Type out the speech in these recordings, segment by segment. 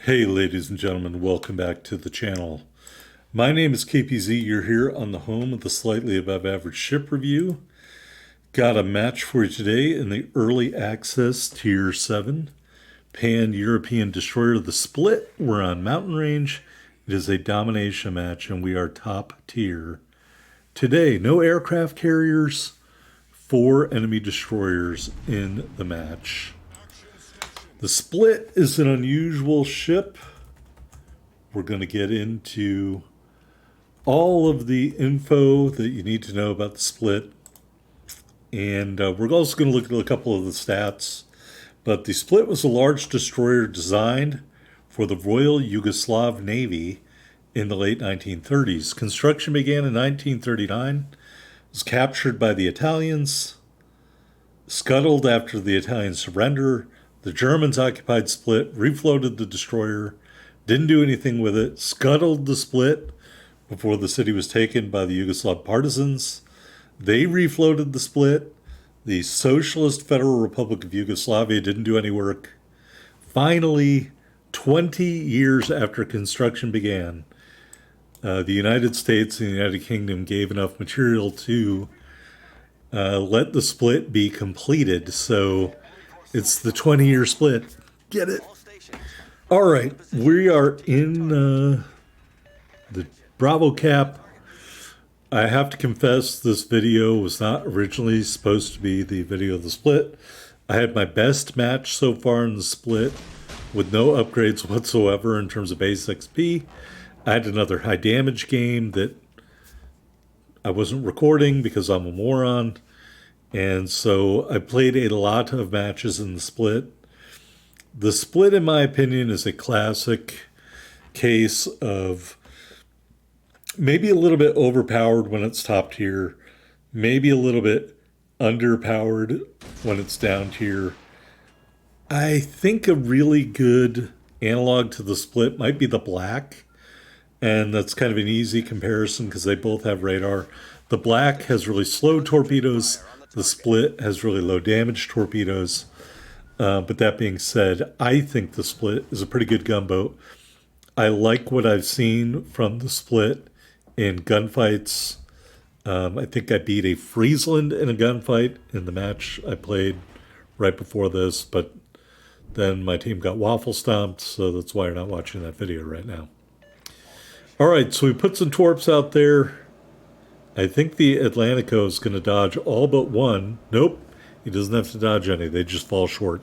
Hey ladies and gentlemen, welcome back to the channel. My name is KPZ, you're here on the home of the Slightly Above Average Ship Review. Got a match for you today in the Early Access Tier 7 Pan-European Destroyer The Split. We're on Mountain Range. It is a domination match and we are top tier. Today, no aircraft carriers, 4 enemy destroyers in the match. The Split is an unusual ship. We're going to get into all of the info that you need to know about the Split. And we're also going to look at a couple of the stats. But the Split was a large destroyer designed for the Royal Yugoslav Navy in the late 1930s. Construction began in 1939. It was captured by the Italians, scuttled after the Italian surrender. The Germans occupied Split, refloated the destroyer, didn't do anything with it, scuttled the Split before the city was taken by the Yugoslav partisans. They refloated the Split. The Socialist Federal Republic of Yugoslavia didn't do any work. Finally, 20 years after construction began, the United States and the United Kingdom gave enough material to let the Split be completed. So it's the 20-year Split. Get it? All right, we are in the Bravo Cap. I have to confess, this video was not originally supposed to be the video of the Split. I had my best match so far in the Split with no upgrades whatsoever in terms of base XP. I had another high damage game that I wasn't recording because I'm a moron. And so I played a lot of matches in the Split. The Split, in my opinion, is a classic case of maybe a little bit overpowered when it's top tier, maybe a little bit underpowered when it's down tier. I think a really good analog to the Split might be the Black, and that's kind of an easy comparison because they both have radar. The Black has really slow torpedoes. The Split has really low damage torpedoes. But that being said, I think the Split is a pretty good gunboat. I like what I've seen from the Split in gunfights. I think I beat a Friesland in a gunfight in the match I played right before this, but then my team got waffle stomped, so that's why you're not watching that video right now. All right, so we put some torps out there. I think the Atlantico is going to dodge all but one. Nope, he doesn't have to dodge any. They just fall short.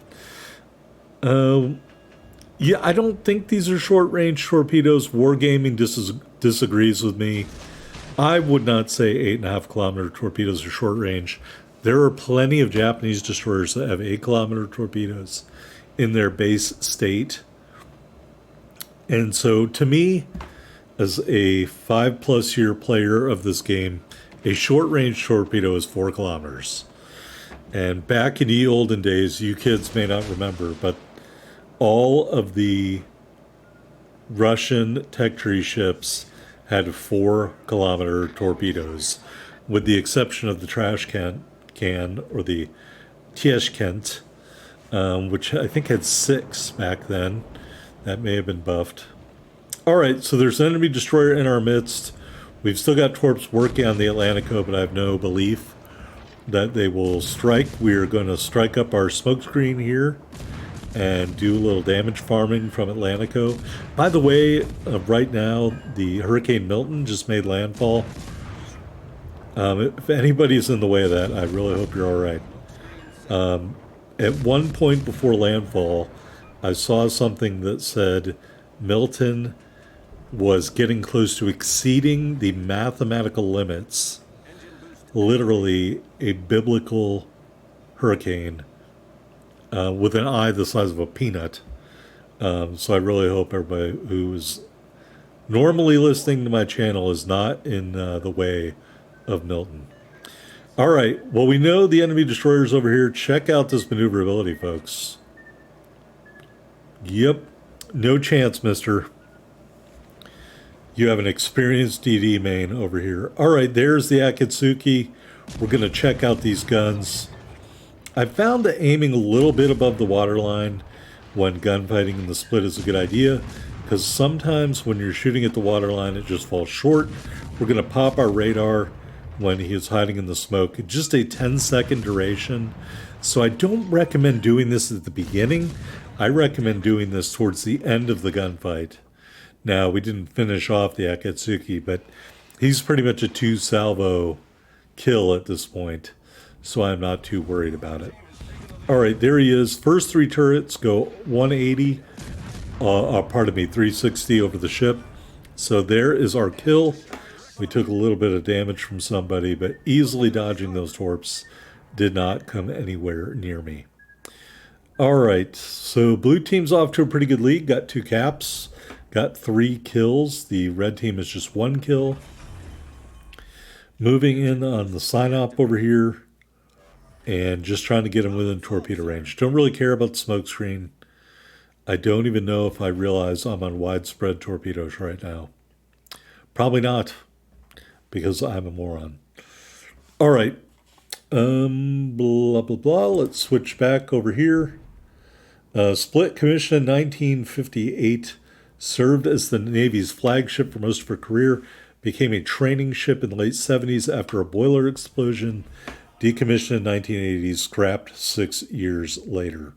Yeah, I don't think these are short-range torpedoes. Wargaming disagrees with me. I would not say 8.5-kilometer torpedoes are short-range. There are plenty of Japanese destroyers that have 8-kilometer torpedoes in their base state. And so, to me, as a 5+ year player of this game, a short-range torpedo is 4 kilometers. And back in the olden days, you kids may not remember, but all of the Russian tech tree ships had 4-kilometer torpedoes, with the exception of the trash can or the Tieshkent, which I think had 6 back then. That may have been buffed. All right, so there's an enemy destroyer in our midst. We've still got torps working on the Atlantico, but I have no belief that they will strike. We are going to strike up our smokescreen here and do a little damage farming from Atlantico. By the way, right now, the Hurricane Milton just made landfall. If anybody's in the way of that, I really hope you're all right. At one point before landfall, I saw something that said Milton was getting close to exceeding the mathematical limits, literally a biblical hurricane with an eye the size of a peanut. So I really hope everybody who is normally listening to my channel is not in the way of Milton. All right, well, we know the enemy destroyer's over here. Check out this maneuverability, folks. Yep, no chance, mister. You have an experienced DD main over here. All right, there's the Akatsuki. We're going to check out these guns. I found that aiming a little bit above the waterline when gunfighting in the split is a good idea, because sometimes when you're shooting at the waterline, it just falls short. We're going to pop our radar when he is hiding in the smoke. Just a 10-second duration. So I don't recommend doing this at the beginning. I recommend doing this towards the end of the gunfight. Now, we didn't finish off the Akatsuki, but he's pretty much a 2-salvo kill at this point, so I'm not too worried about it. All right, there he is. First 3 turrets go 180, pardon me, 360 over the ship. So there is our kill. We took a little bit of damage from somebody, but easily dodging those torps. Did not come anywhere near me. All right, so blue team's off to a pretty good lead. Got 2 caps, got 3 kills. The red team is just 1 kill. Moving in on the sign-up over here and just trying to get him within torpedo range. Don't really care about the smoke screen. I don't even know if I realize I'm on widespread torpedoes right now. Probably not, because I'm a moron. All right. Blah, blah, blah. Let's switch back over here. Split commissioned in 1958. Served as the Navy's flagship for most of her career. Became a training ship in the late 70s after a boiler explosion. Decommissioned in 1980s. Scrapped 6 years later.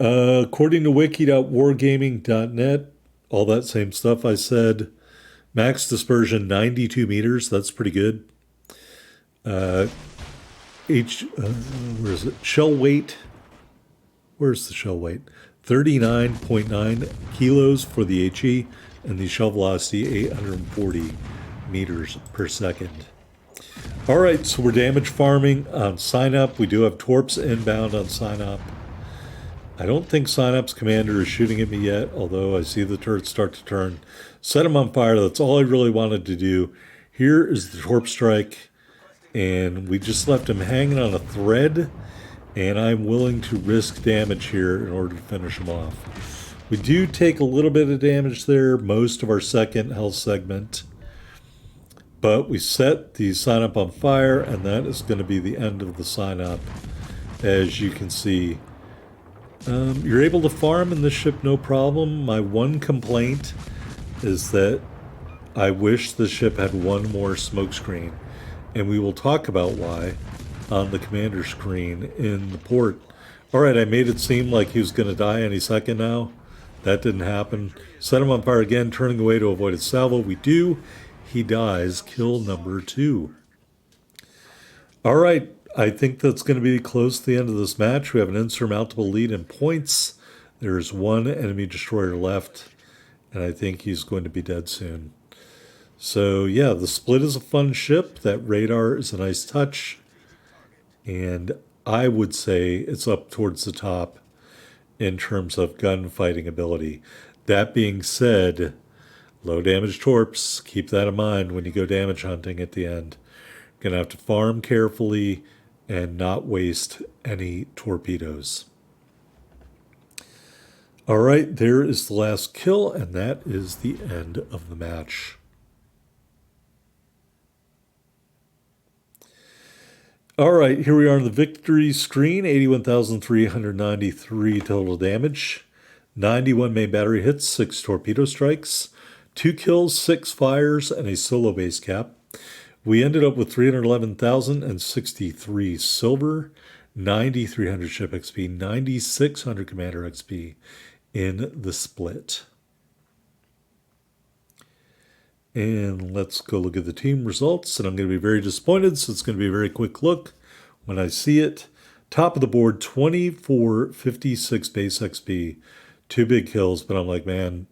According to wiki.wargaming.net, all that same stuff I said. Max dispersion 92 meters. That's pretty good. Where is it? Shell weight. Where's the shell weight? 39.9 kilos for the HE, and the shell velocity 840 meters per second. All right, so we're damage farming on sign up. We do have torps inbound on sign up. I don't think sign up's commander is shooting at me yet, although I see the turrets start to turn. Set him on fire. That's all I really wanted to do. Here is the torp strike. And we just left him hanging on a thread, and I'm willing to risk damage here in order to finish him off. We do take a little bit of damage there, most of our second health segment, but we set the sign up on fire, and that is going to be the end of the sign up. As you can see, you're able to farm in this ship no problem. My one complaint is that I wish the ship had one more smoke screen. And we will talk about why on the commander screen in the port. All right, I made it seem like he was going to die any second now. That didn't happen. Set him on fire again, turning away to avoid a salvo. We do. He dies. Kill number 2. All right, I think that's going to be close to the end of this match. We have an insurmountable lead in points. There's 1 enemy destroyer left, and I think he's going to be dead soon. So, yeah, the split is a fun ship. That radar is a nice touch. And I would say it's up towards the top in terms of gunfighting ability. That being said, low damage torps, keep that in mind when you go damage hunting at the end. You're going to have to farm carefully and not waste any torpedoes. All right, there is the last kill, and that is the end of the match. All right, here we are on the victory screen. 81,393 total damage. 91 main battery hits, 6 torpedo strikes, 2 kills, 6 fires, and a solo base cap. We ended up with 311,063 silver, 9,300 ship XP, 9,600 commander XP in the split. And let's go look at the team results. And I'm going to be very disappointed, so it's going to be a very quick look when I see it. Top of the board, 2456 base XP. 2 big kills, but I'm like, man,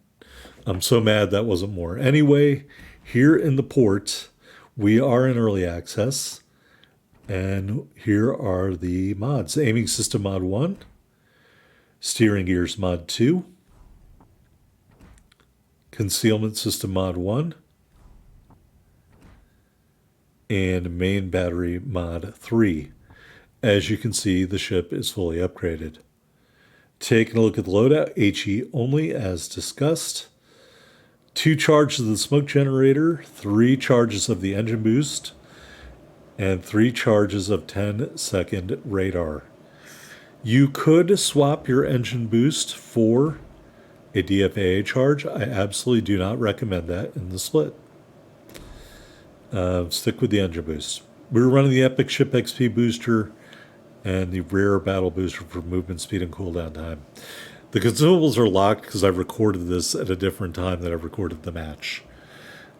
I'm so mad that wasn't more. Anyway, here in the port, we are in early access. And here are the mods. Aiming System Mod 1. Steering Gears Mod 2. Concealment System Mod 1. And Main Battery Mod 3. As you can see, the ship is fully upgraded. Taking a look at the loadout, HE only as discussed. 2 charges of the smoke generator, 3 charges of the engine boost, and 3 charges of 10-second radar. You could swap your engine boost for a DFAA charge. I absolutely do not recommend that in the split. Stick with the engine boost. We were running the Epic Ship XP booster and the Rare Battle booster for movement speed and cooldown time. The consumables are locked because I recorded this at a different time that I recorded the match.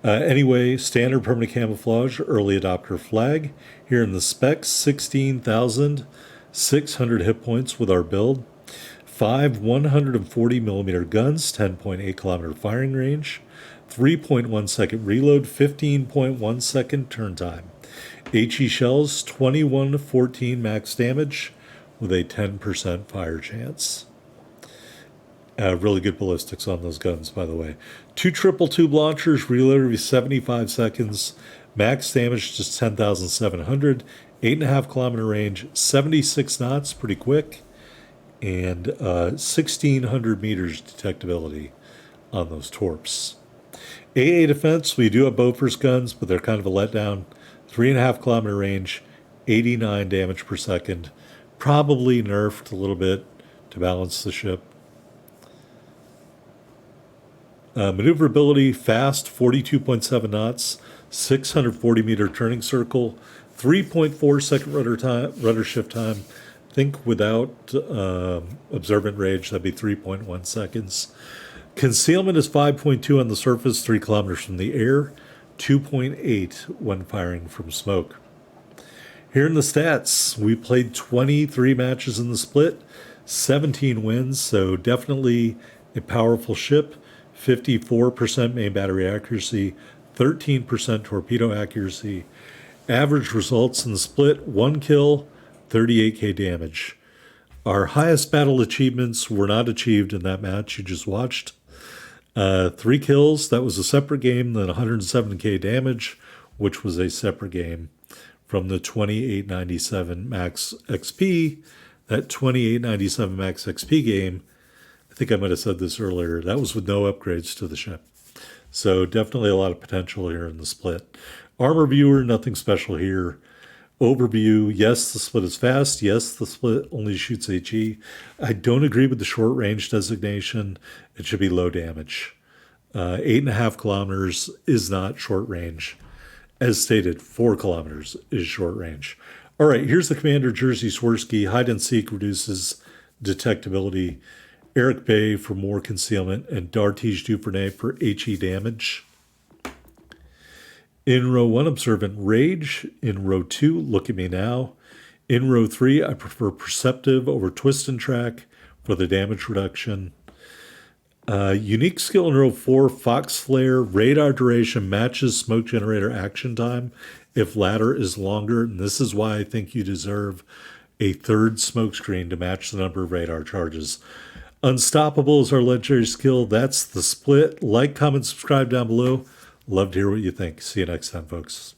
Anyway, standard permanent camouflage, early adopter flag. Here in the specs, 16,600 hit points with our build. 5 140 millimeter guns, 10.8 kilometer firing range. 3.1 second reload, 15.1 second turn time. HE shells, 21 to 14 max damage with a 10% fire chance. Really good ballistics on those guns, by the way. 2 triple tube launchers, reload every 75 seconds. Max damage just 10,700. 8.5 kilometer range, 76 knots, pretty quick. And 1,600 meters detectability on those torps. AA defense, we do have Bofors guns, but they're kind of a letdown. 3.5 kilometer range, 89 damage per second. Probably nerfed a little bit to balance the ship. Maneuverability, fast, 42.7 knots, 640 meter turning circle, 3.4 second rudder shift time. Think without observant range, that'd be 3.1 seconds. Concealment is 5.2 on the surface, 3 kilometers from the air, 2.8 when firing from smoke. Here in the stats, we played 23 matches in the split, 17 wins, so definitely a powerful ship. 54% main battery accuracy, 13% torpedo accuracy. Average results in the split, 1 kill, 38k damage. Our highest battle achievements were not achieved in that match you just watched. 3 kills, that was a separate game, then 107k damage, which was a separate game from the 2897 Max XP. That 2897 Max XP game, I think I might have said this earlier, that was with no upgrades to the ship. So definitely a lot of potential here in the split. Armor viewer, nothing special here. Overview, yes, the split is fast. Yes, the split only shoots HE. I don't agree with the short range designation. It should be low damage. 8.5 kilometers is not short range. As stated, 4 kilometers is short range. All right, here's the Commander Jersey Swirsky. Hide and seek reduces detectability. Eric Bay for more concealment, and Dartige Duvernay for HE damage. In row 1, Observant Rage. In row 2, Look at Me Now. In row 3, I prefer Perceptive over Twist and Track for the damage reduction. Unique skill in row 4, Fox Flare. Radar duration matches smoke generator action time if latter is longer. And this is why I think you deserve a third smoke screen to match the number of radar charges. Unstoppable is our legendary skill. That's the split. Like, comment, subscribe down below. Love to hear what you think. See you next time, folks.